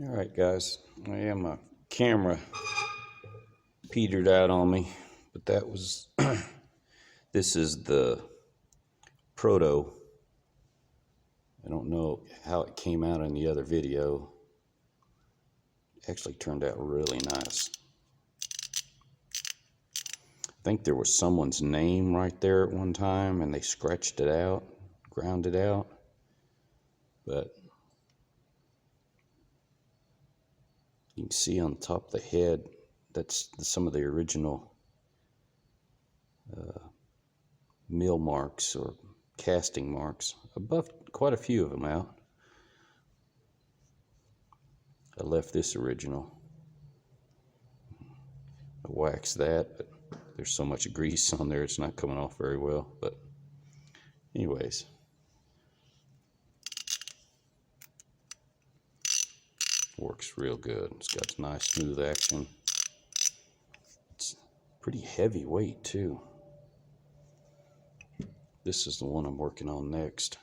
All right, guys. My camera petered out on me, but that was this is the proto. I don't know how it came out in the other video. It actually turned out really nice. I think there was someone's name right there at one time, and they scratched it out, ground it out, but you can see on top of the head, that's some of the original mill marks or casting marks. I buffed quite a few of them out. I left this original. I waxed that, but there's so much grease on there it's not coming off very well. But anyways, works real good. It's got nice smooth action. It's pretty heavy weight too. This is the one I'm working on next.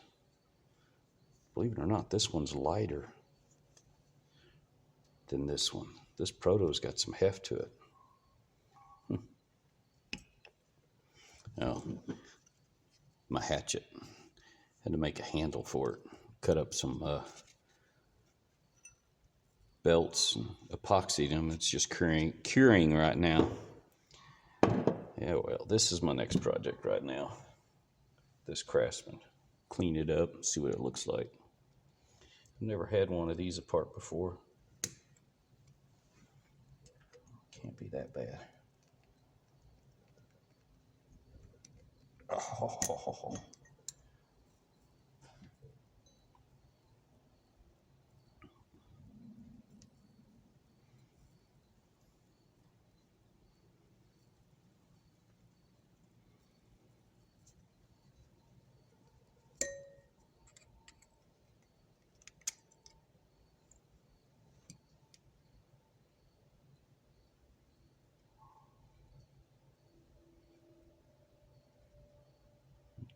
Believe it or not, this one's lighter than this one. This proto's got some heft to it. Oh, my hatchet. Had to make a handle for it. Cut up some belts and epoxied them. It's just curing right now. Yeah, well, this is my next project right now. This craftsman. Clean it up, see what it looks like. I've never had one of these apart before. Can't be that bad. Oh.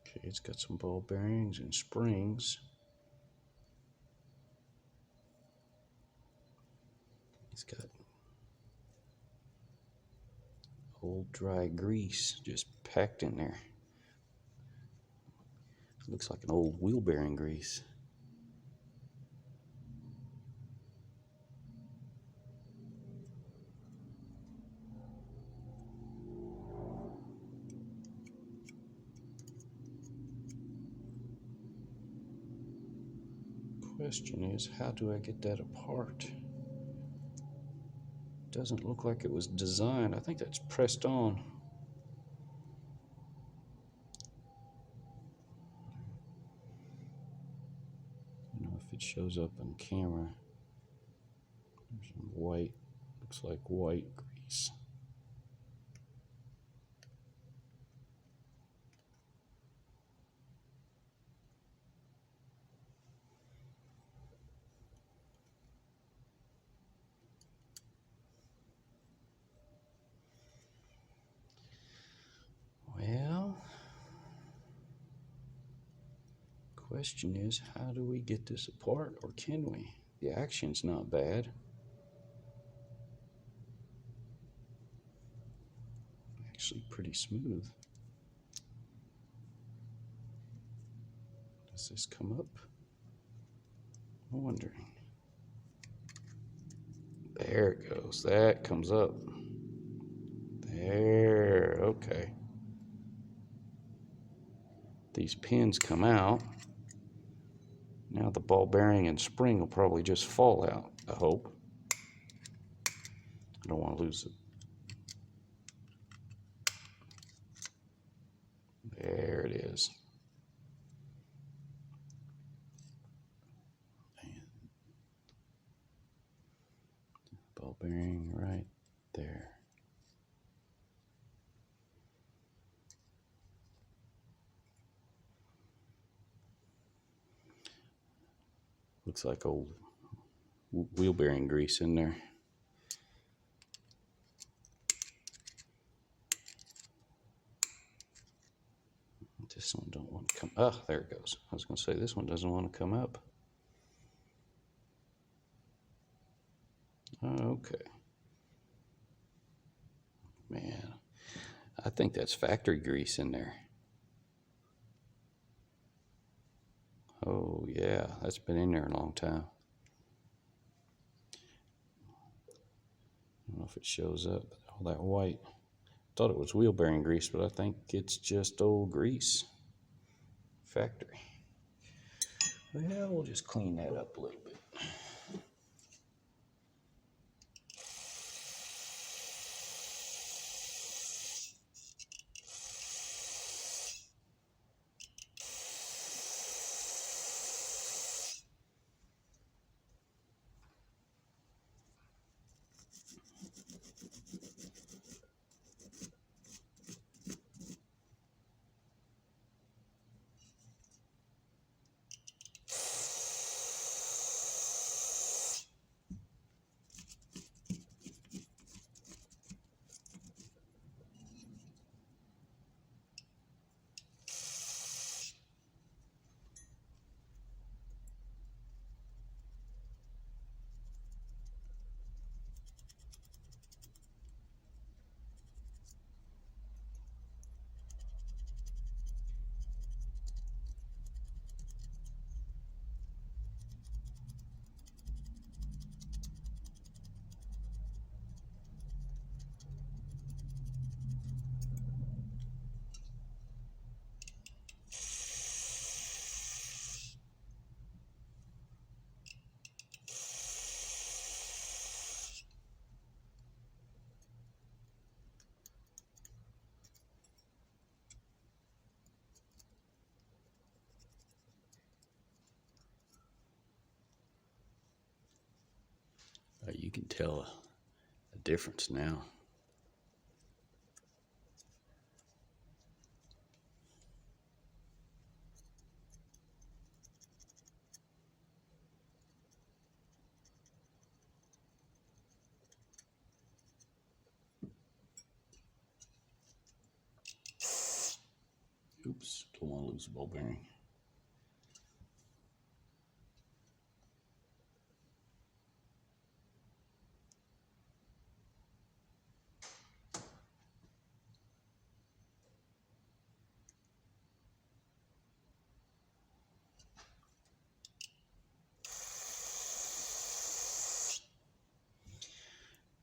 Okay, it's got some ball bearings and springs. It's got old dry grease just packed in there. It looks like an old wheel bearing grease. Question is, how do I get that apart? Doesn't look like it was designed. I think that's pressed on. I don't know if it shows up on camera. There's some white, looks like white grease. Well, question is, how do we get this apart, or can we? The action's not bad. Actually pretty smooth. Does this come up? I'm wondering. There it goes. That comes up. There, okay. These pins come out. Now the ball bearing and spring will probably just fall out, I hope. I don't want to lose it. There it is. And ball bearing right there. Looks like old wheel bearing grease in there. This one don't want to come. Oh, there it goes. I was going to say this one doesn't want to come up. Okay. Man, I think that's factory grease in there. Oh yeah, that's been in there a long time. I don't know if it shows up, but all that white. Thought it was wheel bearing grease, but I think it's just old grease. Factory. Well, we'll just clean that up a little bit. You can tell a difference now. Oops, don't want to lose the ball bearing.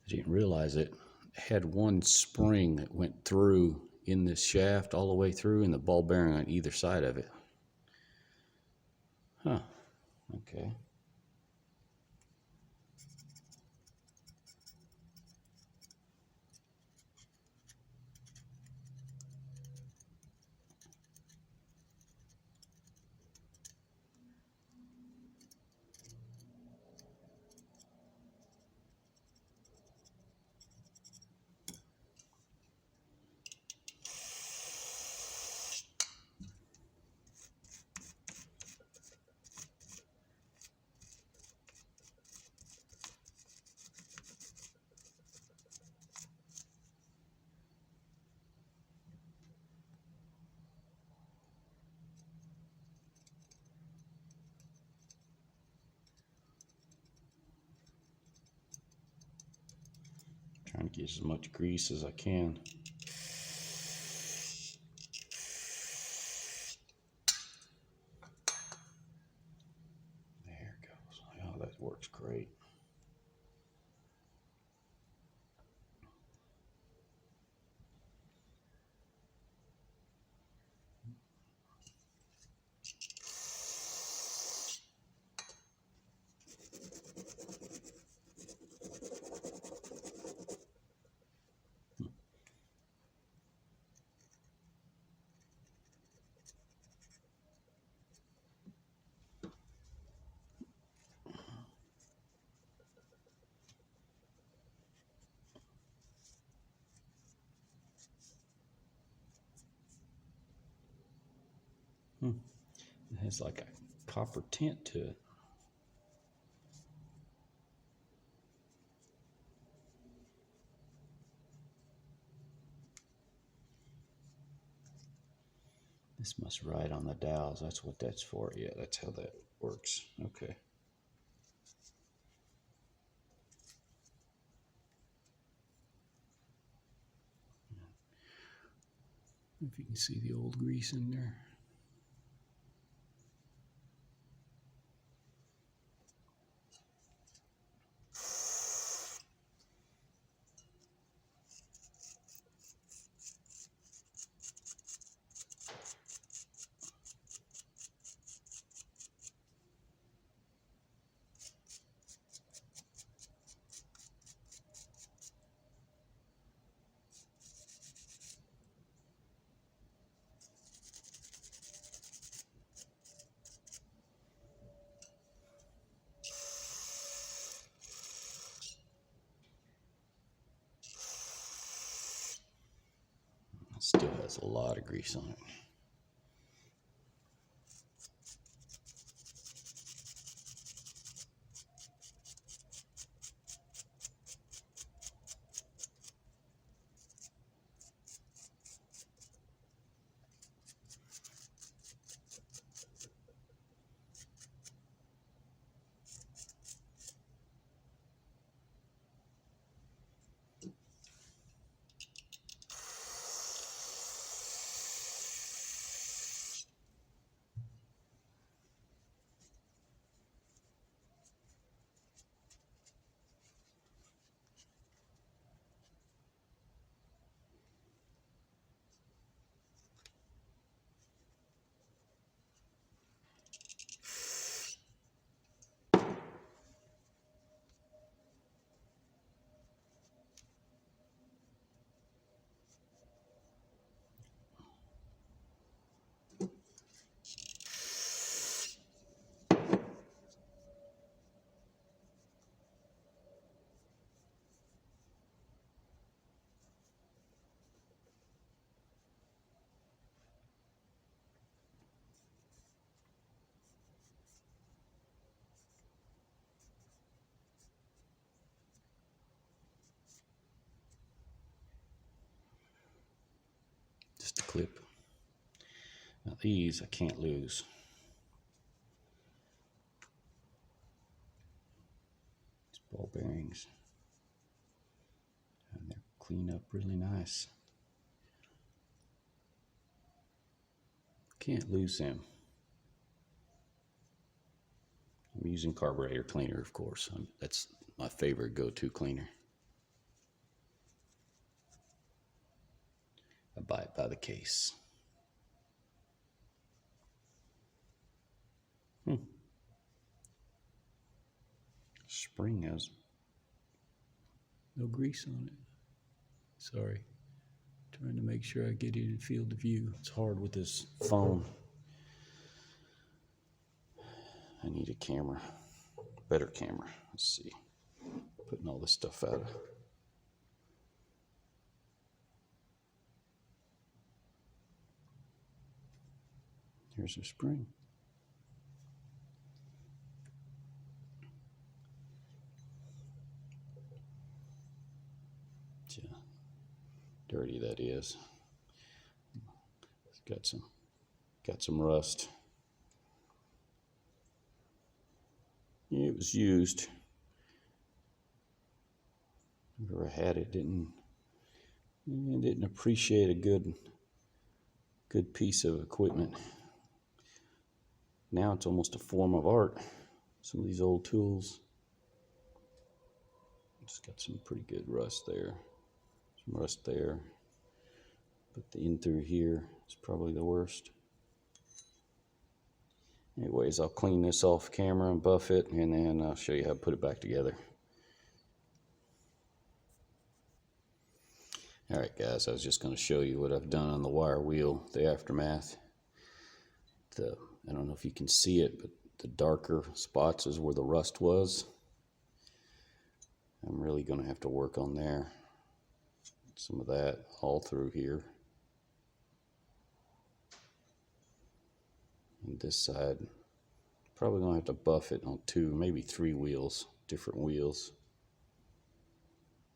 I didn't realize it had one spring that went through in this shaft all the way through, and the ball bearing on either side of it. Huh. Okay. Trying to get as much grease as I can. There it goes. Oh, that works great. It has like a copper tint to it. This must ride on the dowels. That's what that's for. Yeah, that's how that works. Okay. If you can see the old grease in there. Still has a lot of grease on it. Just a clip. Now these I can't lose. These ball bearings. And they're cleaned up really nice. Can't lose them. I'm using carburetor cleaner, of course. That's my favorite go-to cleaner. I buy it by the case. Spring has no grease on it. Sorry. Trying to make sure I get it in field of view. It's hard with this phone. I need a camera. Better camera. Let's see. Putting all this stuff out. Here's a spring. Yeah, dirty that is. It's got some rust. Yeah, it was used. Whoever had it didn't appreciate a good piece of equipment. Now it's almost a form of art. Some of these old tools. Just got some pretty good rust there. Some rust there. But the in through here is probably the worst. Anyways, I'll clean this off camera and buff it, and then I'll show you how to put it back together. Alright guys, I was just going to show you what I've done on the wire wheel, the aftermath. I don't know if you can see it, but the darker spots is where the rust was. I'm really going to have to work on there. Some of that all through here. And this side, probably going to have to buff it on 2, maybe 3 wheels, different wheels.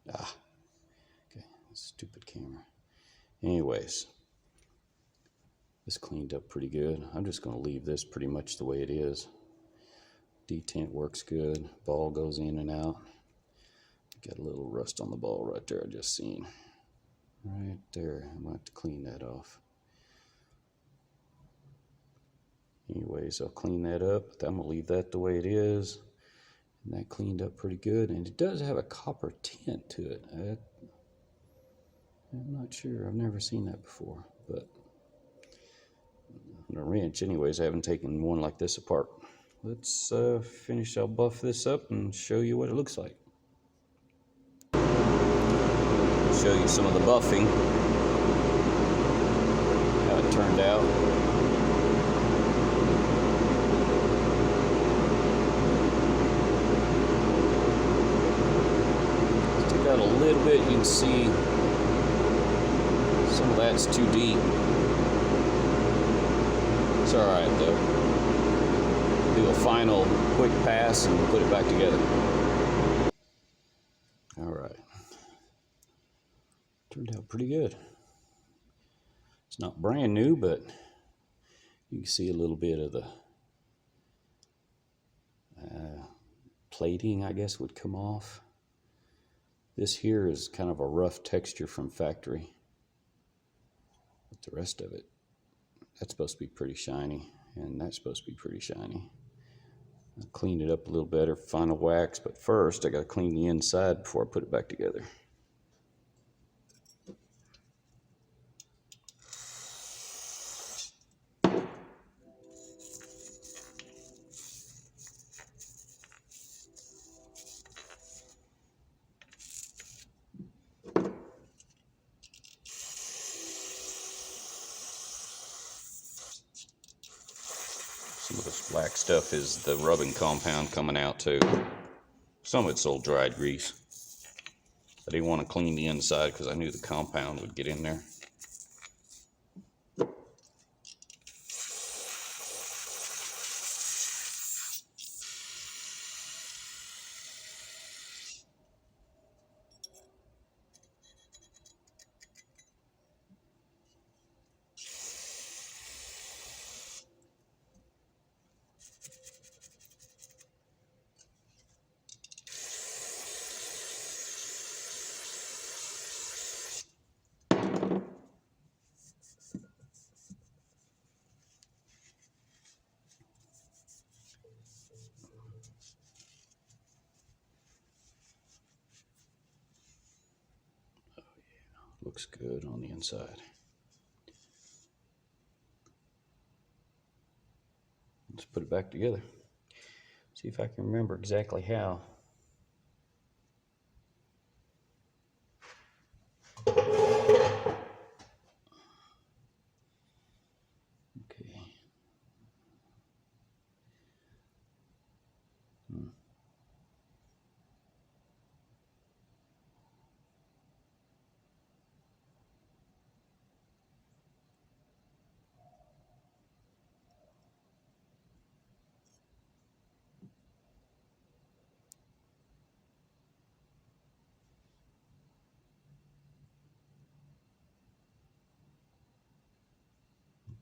Okay, stupid camera. Anyways, this cleaned up pretty good. I'm just going to leave this pretty much the way it is. Detent works good. Ball goes in and out. Got a little rust on the ball right there I just seen. Right there. I'm going to have to clean that off. Anyways, I'll clean that up. I'm gonna leave that the way it is. And that cleaned up pretty good. And it does have a copper tint to it. I'm not sure. I've never seen that before. But on a wrench, anyways, I haven't taken one like this apart. Let's finish. I'll buff this up and show you what it looks like. Show you some of the buffing, how it turned out. Stick out a little bit, you can see some of that's too deep. It's alright though. Do a final quick pass and put it back together. Alright. Turned out pretty good. It's not brand new, but you can see a little bit of the plating, I guess, would come off. This here is kind of a rough texture from factory. But the rest of it, that's supposed to be pretty shiny, and that's supposed to be pretty shiny. I'll clean it up a little better, final wax, but first I gotta clean the inside before I put it back together. Some of this black stuff is the rubbing compound coming out too. Some of it's old dried grease. I didn't want to clean the inside because I knew the compound would get in there. Looks good on the inside. Let's put it back together. See if I can remember exactly how. Okay.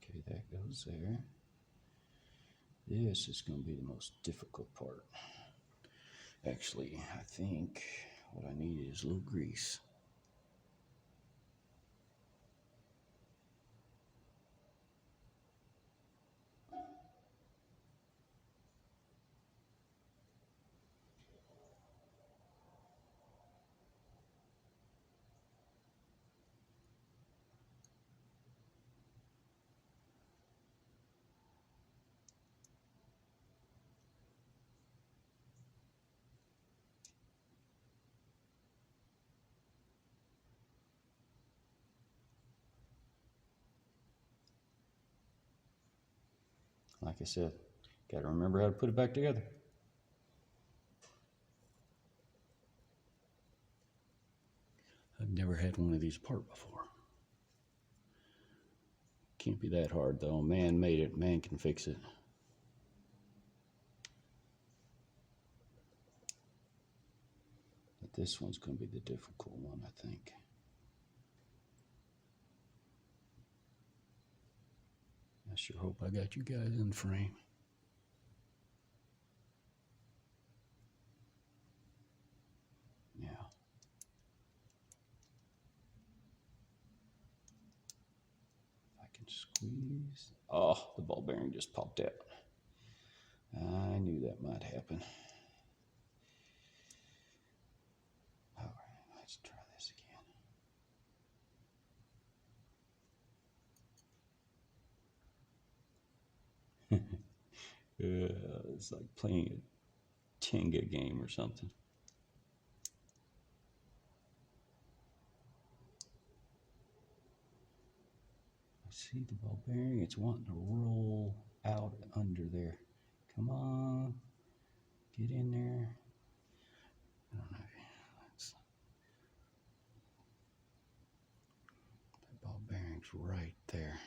Okay, that goes there. This is going to be the most difficult part. Actually, I think what I need is a little grease. Like I said, got to remember how to put it back together. I've never had one of these apart before. Can't be that hard though. Man made it, man can fix it. But this one's going to be the difficult one, I think. I sure hope I got you guys in frame. Yeah. If I can squeeze. Oh, the ball bearing just popped out. I knew that might happen. All right, let's try this again. It's like playing a Jenga game or something. I see the ball bearing. It's wanting to roll out under there. Come on, get in there. I don't know. The ball bearing's right there.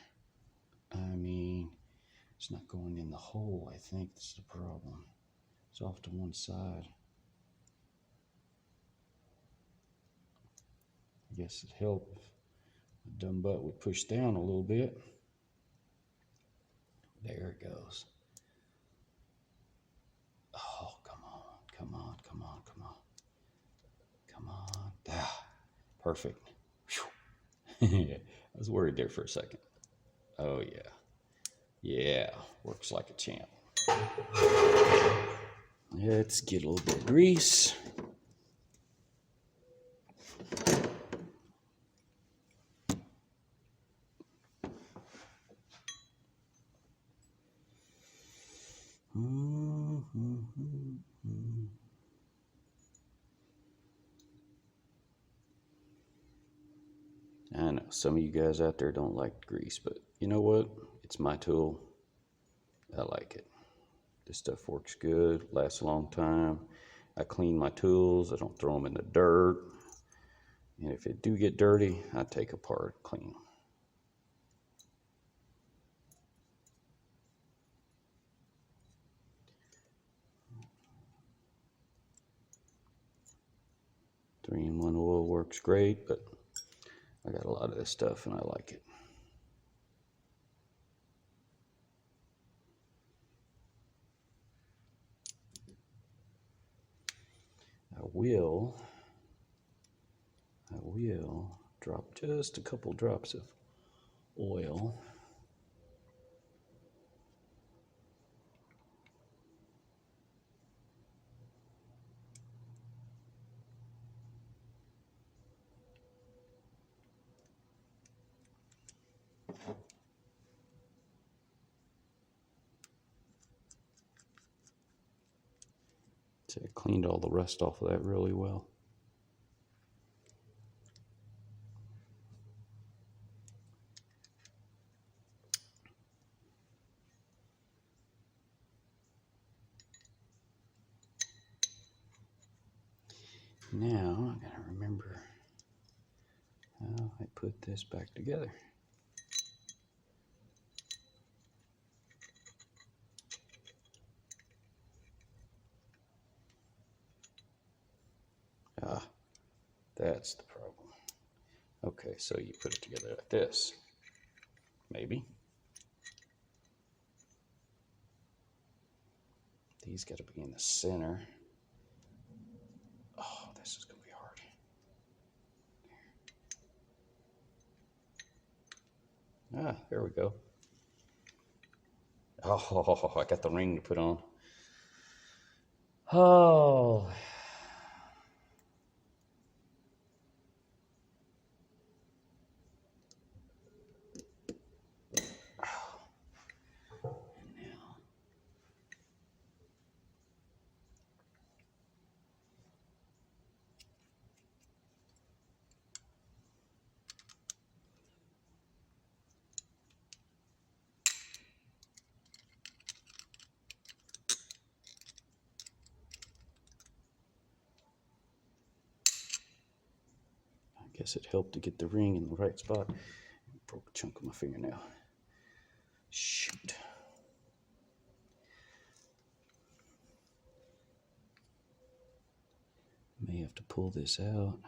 I mean, it's not going in the hole. I think that's the problem. It's off to one side. I guess it helped if the dumb butt would push down a little bit. There it goes. Oh, come on, come on, come on, come on. Come on. Ah, perfect. I was worried there for a second. Oh, yeah. Yeah, works like a champ. Let's get a little bit of grease. I know some of you guys out there don't like grease, but you know what? It's my tool. I like it. This stuff works good, lasts a long time. I clean my tools. I don't throw them in the dirt. And if it do get dirty, I take apart and clean them. Three-in-one oil works great, but I got a lot of this stuff and I like it. I will drop just a couple drops of oil. So I cleaned all the rust off of that really well. Now I gotta remember how I put this back together. Ah, that's the problem. Okay, so you put it together like this. Maybe. These gotta be in the center. Oh, this is gonna be hard. Ah, there we go. Oh, I got the ring to put on. Oh. I guess it helped to get the ring in the right spot. Broke a chunk of my fingernail. Shoot. May have to pull this out.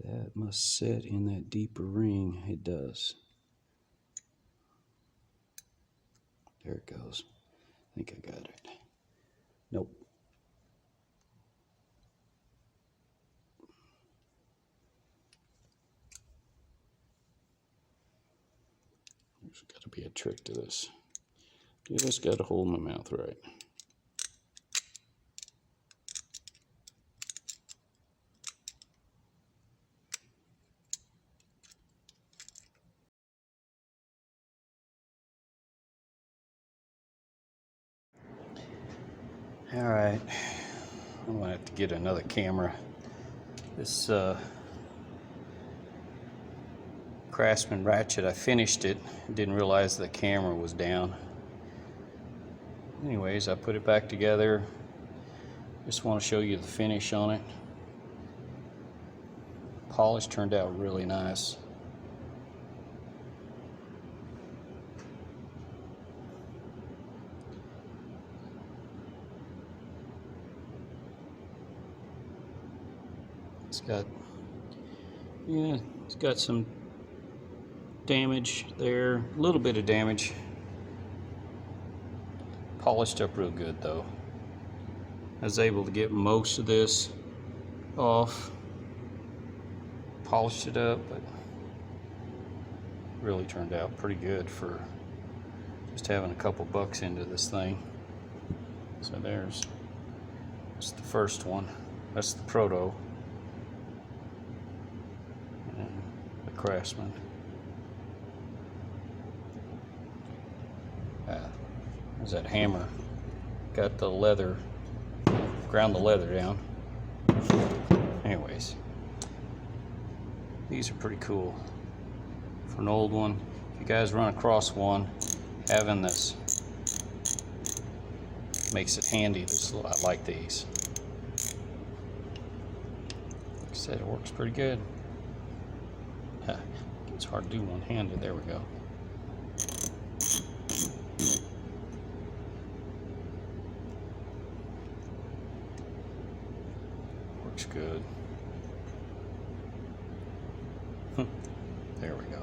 That must set in that deeper ring. It does. There it goes. I think I got it. Nope. There's got to be a trick to this. Just got to hold my mouth right. All right, I'm gonna have to get another camera. This Craftsman ratchet, I finished it. Didn't realize the camera was down. Anyways, I put it back together. Just want to show you the finish on it. Polish turned out really nice. It's got some damage there, a little bit of damage. Polished up real good though. I was able to get most of this off, polished it up, but really turned out pretty good for just having a couple bucks into this thing. So that's the first one. That's the Proto. And the Craftsman. There's that hammer. Got the leather, ground the leather down. Anyways, these are pretty cool. For an old one, if you guys run across one, having this makes it handy. I like these. Like I said, it works pretty good. It's hard to do one-handed. There we go. Works good. There we go.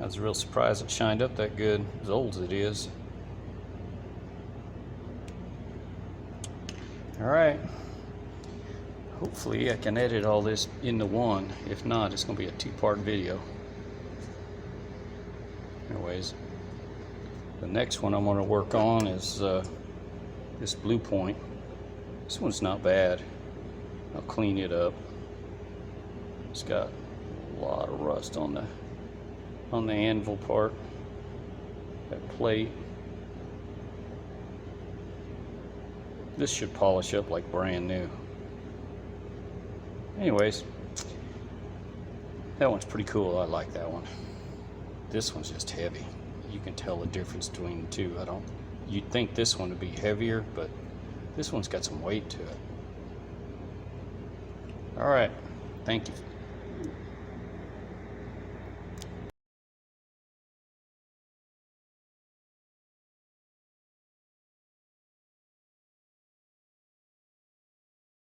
I was real surprised it shined up that good, as old as it is. Alright. Hopefully I can edit all this into one. If not, it's going to be a two-part video. Anyways, the next one I'm going to work on is this blue point. This one's not bad. I'll clean it up. It's got a lot of rust on the anvil part, that plate. This should polish up like brand new. Anyways, that one's pretty cool. I like that one. This one's just heavy. You can tell the difference between the two. You'd think this one would be heavier, but this one's got some weight to it. All right, thank you.